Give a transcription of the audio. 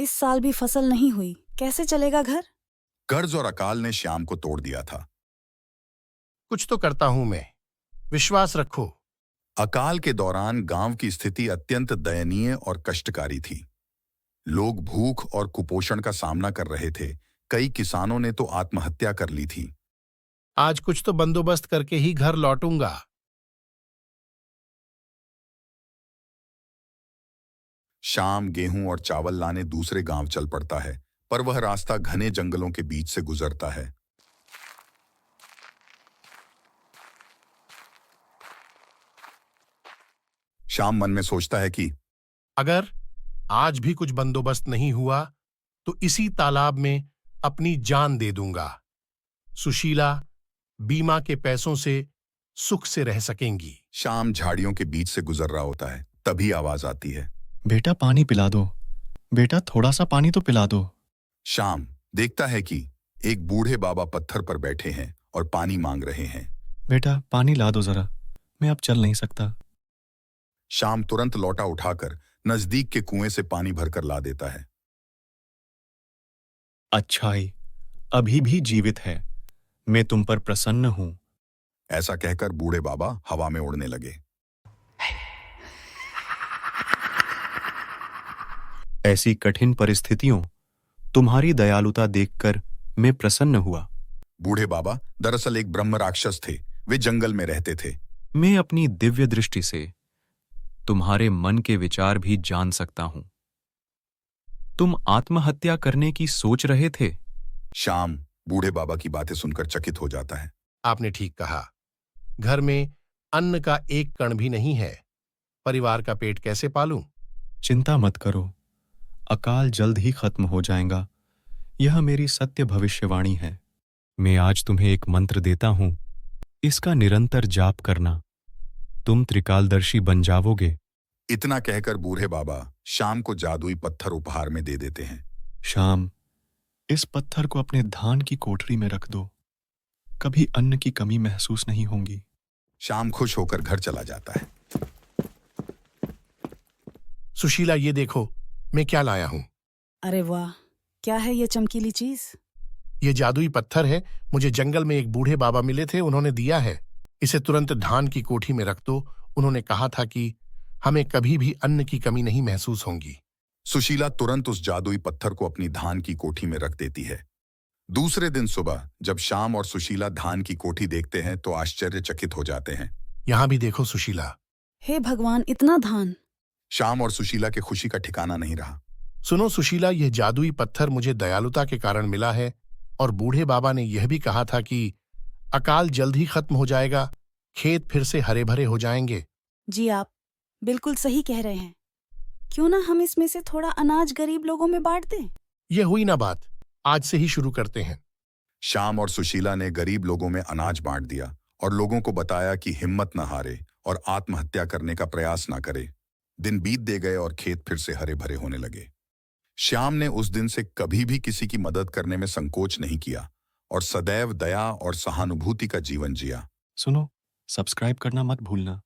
इस साल भी फसल नहीं हुई, कैसे चलेगा घर? कर्ज और अकाल ने श्याम को तोड़ दिया था। कुछ तो करता हूं मैं, विश्वास रखो। अकाल के दौरान गांव की स्थिति अत्यंत दयनीय और कष्टकारी थी। लोग भूख और कुपोषण का सामना कर रहे थे। कई किसानों ने तो आत्महत्या कर ली थी। आज कुछ तो बंदोबस्त करके ही घर लौटूंगा। शाम गेहूं और चावल लाने दूसरे गांव चल पड़ता है, पर वह रास्ता घने जंगलों के बीच से गुजरता है। शाम मन में सोचता है कि अगर आज भी कुछ बंदोबस्त नहीं हुआ तो इसी तालाब में अपनी जान दे दूंगा। सुशीला बीमा के पैसों से सुख से रह सकेंगी। शाम झाड़ियों के बीच से गुजर रहा होता है, तभी आवाज आती है। बेटा पानी पिला दो, बेटा थोड़ा सा पानी तो पिला दो। शाम देखता है कि एक बूढ़े बाबा पत्थर पर बैठे हैं और पानी मांग रहे हैं। बेटा पानी ला दो जरा, मैं अब चल नहीं सकता। शाम तुरंत लौटा उठाकर नजदीक के कुएं से पानी भरकर ला देता है। अच्छाई अभी भी जीवित है, मैं तुम पर प्रसन्न हूं। ऐसा कहकर बूढ़े बाबा हवा में उड़ने लगे। ऐसी कठिन परिस्थितियों तुम्हारी दयालुता देखकर मैं प्रसन्न हुआ। बूढ़े बाबा दरअसल एक ब्रह्म राक्षस थे। वे जंगल में रहते थे। मैं अपनी दिव्य दृष्टि से तुम्हारे मन के विचार भी जान सकता हूं। तुम आत्महत्या करने की सोच रहे थे। शाम बूढ़े बाबा की बातें सुनकर चकित हो जाता है। आपने ठीक कहा, घर में अन्न का एक कण भी नहीं है, परिवार का पेट कैसे पालूं? चिंता मत करो, अकाल जल्द ही खत्म हो जाएगा। यह मेरी सत्य भविष्यवाणी है। मैं आज तुम्हें एक मंत्र देता हूं, इसका निरंतर जाप करना, तुम त्रिकालदर्शी बन जाओगे। इतना कहकर बूढ़े बाबा शाम को जादुई पत्थर उपहार में दे देते हैं। शाम, इस पत्थर को अपने धान की कोठरी में रख दो, कभी अन्न की कमी महसूस नहीं होगी। शाम खुश होकर घर चला जाता है। सुशीला ये देखो, मैं क्या लाया हूं। अरे वाह, क्या है ये चमकीली चीज? ये जादुई पत्थर है, मुझे जंगल में एक बूढ़े बाबा मिले थे, उन्होंने दिया है। इसे तुरंत धान की कोठी में रख दो। उन्होंने कहा था कि हमें कभी भी अन्न की कमी नहीं महसूस होगी। सुशीला तुरंत उस जादुई पत्थर को अपनी धान की कोठी में रख देती है। दूसरे दिन सुबह जब शाम और सुशीला धान की कोठी देखते हैं तो आश्चर्यचकित हो जाते हैं। यहां भी देखो सुशीला। हे भगवान, इतना धान! शाम और सुशीला के खुशी का ठिकाना नहीं रहा। सुनो सुशीला, यह जादुई पत्थर मुझे दयालुता के कारण मिला है, और बूढ़े बाबा ने यह भी कहा था कि अकाल जल्द ही खत्म हो जाएगा, खेत फिर से हरे भरे हो जाएंगे। जी आप बिल्कुल सही कह रहे हैं। क्यों ना हम इसमें से थोड़ा अनाज गरीब लोगों में बांट दें? यह हुई ना बात, आज से ही शुरू करते हैं। शाम और सुशीला ने गरीब लोगों में अनाज बांट दिया और लोगों को बताया कि हिम्मत न हारे और आत्महत्या करने का प्रयास न करे। दिन बीत दे गए और खेत फिर से हरे भरे होने लगे। श्याम ने उस दिन से कभी भी किसी की मदद करने में संकोच नहीं किया और सदैव दया और सहानुभूति का जीवन जिया। सुनो, सब्सक्राइब करना मत भूलना।